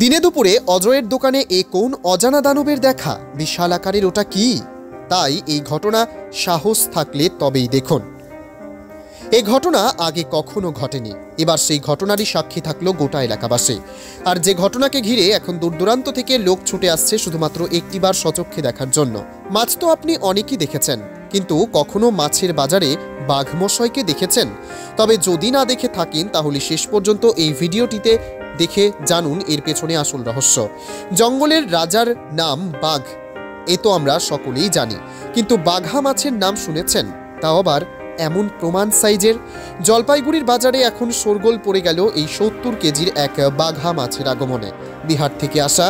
দিনে দুপুরে অজয়ের দোকানে এ কোন অজানা দানবের দেখা? বিশাল আকারের ওটা কি? তাই এই ঘটনা সাহস থাকলে তবেই দেখুন। এই ঘটনা আগে কখনো ঘটেনি, এবার সেই ঘটনারই সাক্ষী থাকলো গোটা এলাকাবাসী। আর যে ঘটনাকে ঘিরে এখন দূরদূরান্ত থেকে লোক ছুটে আসছে শুধুমাত্র একটিবার স্বচক্ষে দেখার জন্য। মাছ তো আপনি অনেকই দেখেছেন, কিন্তু কখনো মাছের বাজারে বাঘমশাইকে দেখেছেন? তবে যদি না দেখে থাকেন তাহলে শেষ পর্যন্ত এই ভিডিওটিতে দেখে জানুন এর পেছনে আসল রহস্য। জঙ্গলের রাজার নাম বাঘ, এ তো আমরা সকলেই জানি, কিন্তু বাঘা মাছের নাম শুনেছেন? তাও আবার এমন প্রমাণ সাইজের। জলপাইগুড়ির বাজারে এখন শোরগোল পড়ে গেল এই ৭০ কেজির এক বাঘা মাছের আগমনে। বিহার থেকে আসা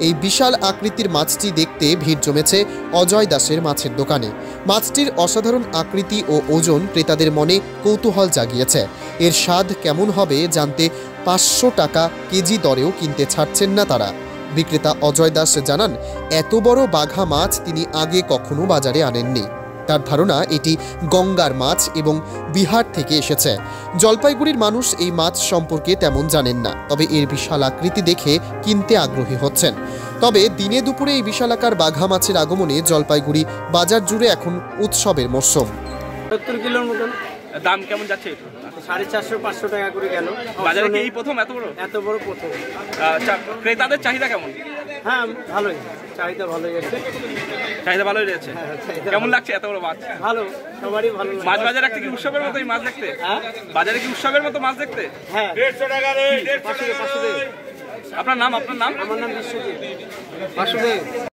এই বিশাল আকৃতির মাছটি দেখতে ভিড় জমেছে অজয় দাসের মাছের দোকানে। মাছটির অসাধারণ আকৃতি ও ওজন ক্রেতাদের মনে কৌতূহল জাগিয়েছে। এর স্বাদ কেমন হবে জানতে ৫০০ টাকা কেজি দরেও কিনতে ছাড়ছেন না তারা। বিক্রেতা অজয় দাস জানান, এত বড় বাঘা মাছ তিনি আগে কখনো বাজারে আনেননি। তার ধারণা এটি গঙ্গার মাছ এবং বিহার থেকে এসেছে। জলপাইগুড়ির মানুষ এই মাছ সম্পর্কে তেমন জানেন না, তবে এর বিশাল আকৃতি দেখে কিনতে আগ্রহী হচ্ছেন। তবে দিনে দুপুরে এই বিশালাকার বাঘা মাছের আগমনে জলপাইগুড়ি বাজার জুড়ে এখন উৎসবের মরশুম। ৭০ কিলোর মতন। দাম কেমন যাচ্ছে? 450-500 টাকা করে গেল। বাজারে কি এই প্রথম এত বড় প্রথম। ক্রেতাদের চাহিদা কেমন? হ্যাঁ, ভালোই, চাহিদা ভালোই আছে। চাহিদা ভালোই রয়েছে। কেমন লাগছে এত বড় মাছ? ভালো, সবারই ভালো। মাছ বাজারে একটা কি উৎসবের মতো এই মাছ দেখতে? হ্যাঁ, বাজারে কি উৎসবের মতো মাছ দেখতে? হ্যাঁ। 150 টাকা রে। আপনার নাম? আমার নাম বিশ্বজিৎ বাসুদেব।